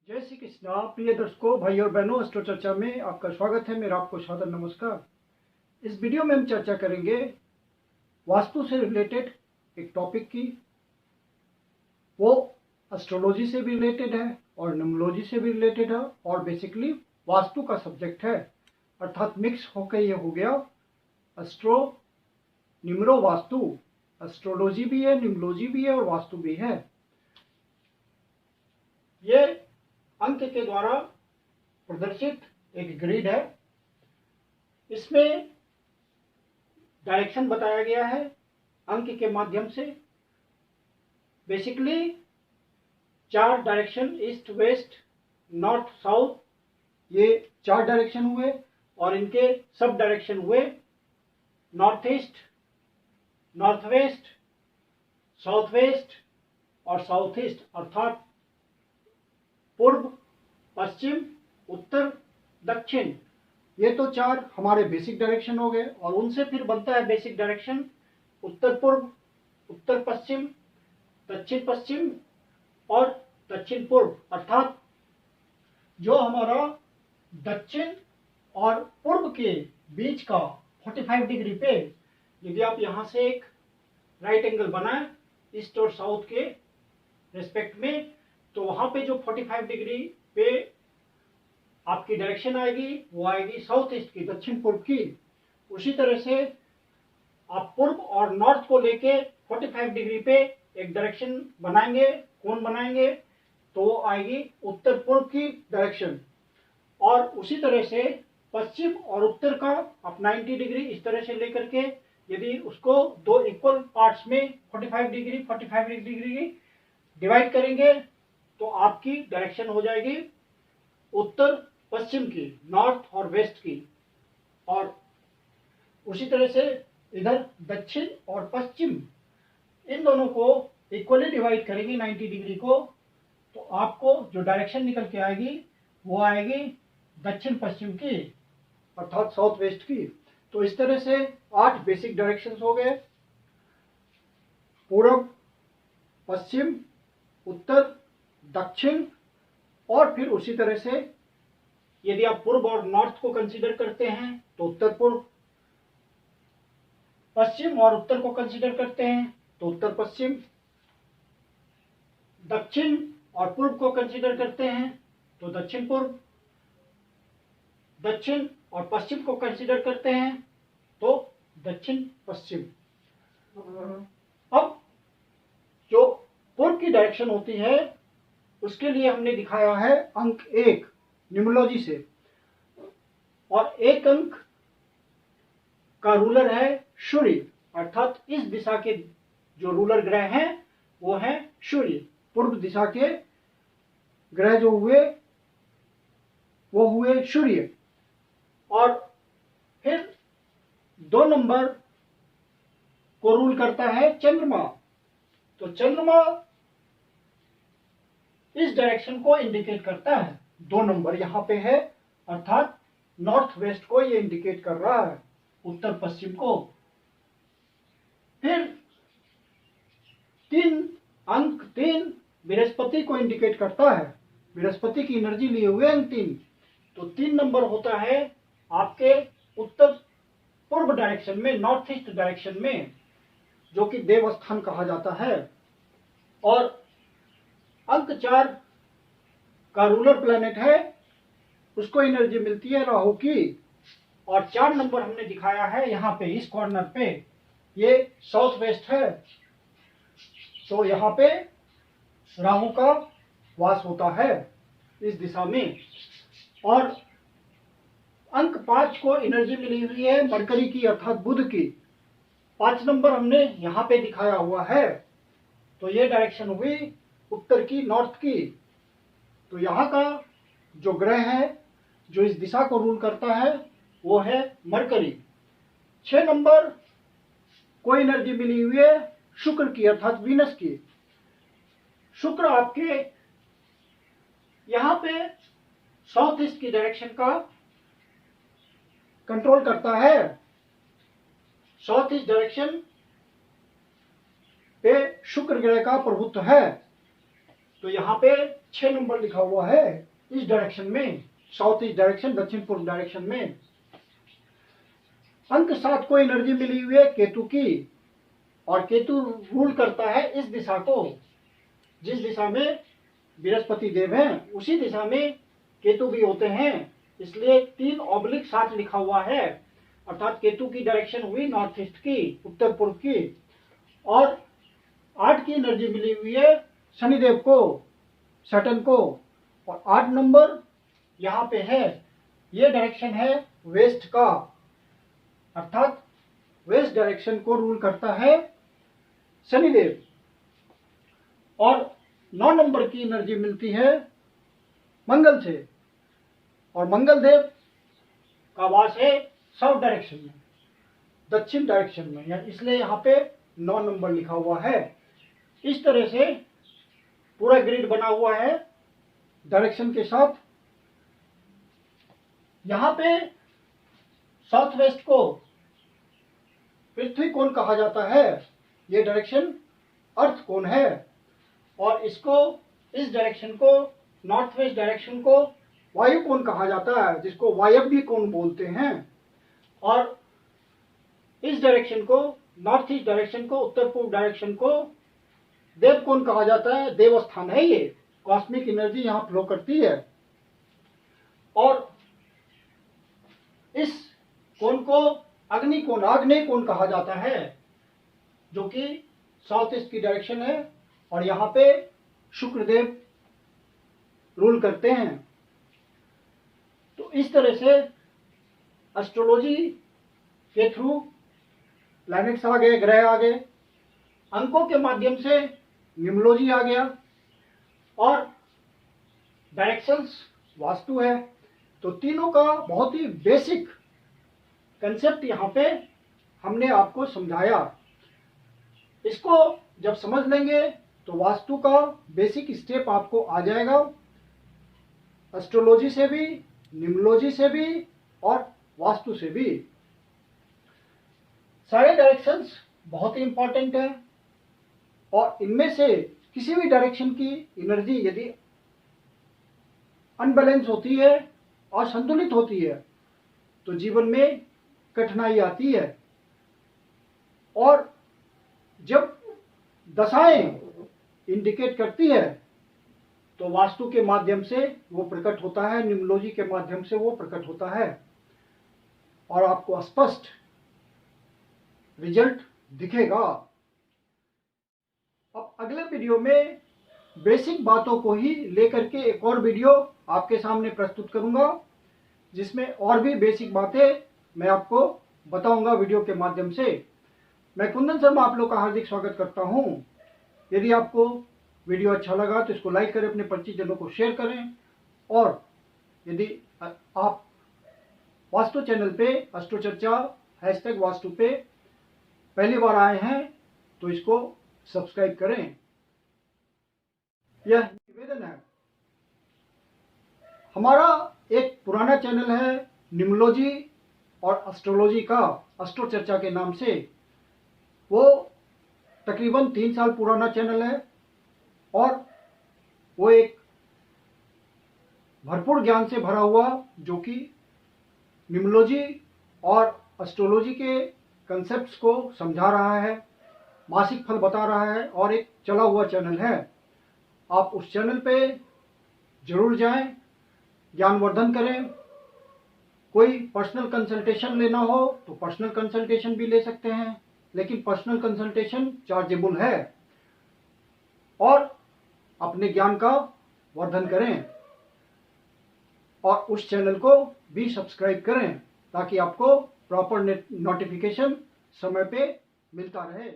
जय श्री कृष्णा। प्रिय दर्शकों, भाई और बहनों, एस्ट्रो चर्चा में आपका स्वागत है। मेरा आपको सादर नमस्कार। इस वीडियो में हम चर्चा करेंगे वास्तु से रिलेटेड एक टॉपिक की। वो एस्ट्रोलॉजी से भी रिलेटेड है और न्यूमरोलॉजी से भी रिलेटेड है और बेसिकली वास्तु का सब्जेक्ट है, अर्थात मिक्स होकर ये हो गया एस्ट्रो न्यूमरो वास्तु। एस्ट्रोलॉजी भी है, न्यूमरोलॉजी भी है और वास्तु भी है। ये अंक के द्वारा प्रदर्शित एक ग्रिड है। इसमें डायरेक्शन बताया गया है अंक के माध्यम से। Basically 4 direction, east west north south, ये 4 डायरेक्शन हुए और इनके सब डायरेक्शन हुए north east, north west, south west और साउथ ईस्ट, अर्थात पूर्व, पश्चिम, उत्तर, दक्षिण। ये तो 4 हमारे बेसिक डायरेक्शन हो गए और उनसे फिर बनता है बेसिक डायरेक्शन उत्तर पूर्व, उत्तर पश्चिम, दक्षिण पश्चिम और दक्षिण पूर्व। अर्थात जो हमारा दक्षिण और पूर्व के बीच का 45 डिग्री पे यदि आप यहां से एक राइट एंगल बनाएं ईस्ट और साउथ के रेस्पेक्ट में, तो वहां पे जो 45 डिग्री पे आपकी डायरेक्शन आएगी वो आएगी साउथ ईस्ट की, दक्षिण पूर्व की। उसी तरह से आप पूर्व और नॉर्थ को लेके 45 डिग्री पे एक डायरेक्शन बनाएंगे, कोण बनाएंगे, तो वो आएगी उत्तर पूर्व की डायरेक्शन। और उसी तरह से पश्चिम और उत्तर का आप 90 डिग्री इस तरह से लेकर के यदि उसको 2 इक्वल पार्ट्स में 45 डिग्री डिवाइड करेंगे तो आपकी डायरेक्शन हो जाएगी उत्तर पश्चिम की, नॉर्थ और वेस्ट की। और उसी तरह से इधर दक्षिण और पश्चिम इन दोनों को इक्वली डिवाइड करेंगे 90 डिग्री को, तो आपको जो डायरेक्शन निकल के आएगी वो आएगी दक्षिण पश्चिम की, अर्थात साउथ वेस्ट की। तो इस तरह से 8 बेसिक डायरेक्शंस हो गए, पूर्व, पश्चिम, उत्तर, दक्षिण। और फिर उसी तरह से यदि आप पूर्व और नॉर्थ को कंसीडर करते हैं तो उत्तर पूर्व, पश्चिम और उत्तर को कंसीडर करते हैं तो उत्तर पश्चिम, दक्षिण और पूर्व को कंसीडर करते हैं तो दक्षिण पूर्व, दक्षिण और पश्चिम को कंसीडर करते हैं तो दक्षिण पश्चिम। अब जो पूर्व की डायरेक्शन होती है उसके लिए हमने दिखाया है अंक 1 न्यूमरोलॉजी से, और एक अंक का रूलर है सूर्य, अर्थात इस दिशा के जो रूलर ग्रह हैं वो है सूर्य। पूर्व दिशा के ग्रह जो हुए वो हुए सूर्य। और फिर 2 नंबर को रूल करता है चंद्रमा। तो चंद्रमा इस डायरेक्शन को इंडिकेट करता है, 2 नंबर यहां पे है, अर्थात नॉर्थ वेस्ट को ये इंडिकेट कर रहा है, उत्तर पश्चिम को। फिर 3 बृहस्पति को इंडिकेट करता है, बृहस्पति की एनर्जी लिए हुए अंक 3। तो 3 नंबर होता है आपके उत्तर पूर्व डायरेक्शन में, नॉर्थ ईस्ट डायरेक्शन में, जो कि देवस्थान कहा जाता है। और अंक 4 का रूलर प्लैनेट है, उसको एनर्जी मिलती है राहु की। और 4 नंबर हमने दिखाया है यहाँ पे इस कॉर्नर पे, ये साउथ वेस्ट है, तो यहाँ पे राहु का वास होता है इस दिशा में। और अंक 5 को एनर्जी मिली हुई है मरकरी की, अर्थात बुध की। 5 नंबर हमने यहाँ पे दिखाया हुआ है, तो ये डायरेक्शन हुई उत्तर की, नॉर्थ की। तो यहाँ का जो ग्रह है जो इस दिशा को रूल करता है वो है मरकरी। 6 नंबर को एनर्जी मिली हुई है शुक्र की, अर्थात वीनस की। शुक्र आपके यहाँ पे साउथ ईस्ट की डायरेक्शन का कंट्रोल करता है। साउथ ईस्ट डायरेक्शन पे शुक्र ग्रह का प्रभुत्व है। तो यहाँ पे 6 नंबर लिखा हुआ है इस डायरेक्शन में, साउथ ईस्ट डायरेक्शन, दक्षिण पूर्व डायरेक्शन में। अंक 7 को एनर्जी मिली हुई है केतु की, और केतु रूल करता है इस दिशा को, जिस दिशा में बृहस्पति देव हैं उसी दिशा में केतु भी होते हैं, इसलिए 3/7 लिखा हुआ है, अर्थात केतु की डायरेक्शन हुई नॉर्थ ईस्ट की, उत्तर पूर्व की। और 8 की एनर्जी मिली हुई है शनिदेव को, सैटर्न को, और 8 नंबर यहाँ पे है, ये डायरेक्शन है वेस्ट का, अर्थात वेस्ट डायरेक्शन को रूल करता है शनिदेव। और 9 नंबर की एनर्जी मिलती है मंगल से, और मंगल देव का वास है साउथ डायरेक्शन में, दक्षिण डायरेक्शन में, इसलिए यहाँ पे 9 नंबर लिखा हुआ है। इस तरह से पूरा ग्रिड बना हुआ है डायरेक्शन के साथ। यहाँ पे साउथ वेस्ट को पृथ्वी कोण कहा जाता है, ये डायरेक्शन अर्थ कोण है, और इसको, इस डायरेक्शन को, नॉर्थ वेस्ट डायरेक्शन को वायु कोण कहा जाता है, जिसको वायव्य कोण बोलते हैं। और इस डायरेक्शन को, नॉर्थ ईस्ट डायरेक्शन को, उत्तर पूर्व डायरेक्शन को देव कोण कहा जाता है, देव स्थान है ये, कॉस्मिक एनर्जी यहाँ फ्लो करती है। और इस कोण को अग्नि कोण, आग्नेय कोण कहा जाता है, जो कि साउथ ईस्ट की डायरेक्शन है, और यहाँ पे शुक्रदेव रूल करते हैं। तो इस तरह से एस्ट्रोलॉजी के थ्रू प्लैनेट्स आ गए, ग्रह आ गए, अंकों के माध्यम से न्यूमरोलॉजी आ गया, और डायरेक्शंस वास्तु है। तो तीनों का बहुत ही बेसिक कंसेप्ट यहाँ पे हमने आपको समझाया। इसको जब समझ लेंगे तो वास्तु का बेसिक स्टेप आपको आ जाएगा, एस्ट्रोलॉजी से भी, न्यूमरोलॉजी से भी, और वास्तु से भी। सारे डायरेक्शंस बहुत ही इंपॉर्टेंट है, और इनमें से किसी भी डायरेक्शन की एनर्जी यदि अनबैलेंस होती है, असंतुलित होती है, तो जीवन में कठिनाई आती है। और जब दशाएं इंडिकेट करती है तो वास्तु के माध्यम से वो प्रकट होता है, न्यूमरोलॉजी के माध्यम से वो प्रकट होता है, और आपको स्पष्ट रिजल्ट दिखेगा। अब अगले वीडियो में बेसिक बातों को ही लेकर के एक और वीडियो आपके सामने प्रस्तुत करूंगा, जिसमें और भी बेसिक बातें मैं आपको बताऊंगा वीडियो के माध्यम से। मैं कुंदन शर्मा आप लोग का हार्दिक स्वागत करता हूं। यदि आपको वीडियो अच्छा लगा तो इसको लाइक करें, अपने परिचितजनों को शेयर करें, और यदि आप वास्तु चैनल पे अष्टो चर्चा #वास्तु पे पहली बार आए हैं तो इसको सब्सक्राइब करें। यह निवेदन है, हमारा एक पुराना चैनल है न्यूमरोलॉजी और एस्ट्रोलॉजी का, अष्टो चर्चा के नाम से। वो तकरीबन 3 साल पुराना चैनल है, और वो एक भरपूर ज्ञान से भरा हुआ, जो कि न्यूमरोलॉजी और एस्ट्रोलॉजी के कंसेप्ट्स को समझा रहा है, मासिक फल बता रहा है, और एक चला हुआ चैनल है। आप उस चैनल पे जरूर जाएं, ज्ञानवर्धन करें। कोई पर्सनल कंसल्टेशन लेना हो तो पर्सनल कंसल्टेशन भी ले सकते हैं, लेकिन पर्सनल कंसल्टेशन चार्जेबल है। और अपने ज्ञान का वर्धन करें, और उस चैनल को भी सब्सक्राइब करें, ताकि आपको प्रॉपर नोटिफिकेशन समय पे मिलता रहे।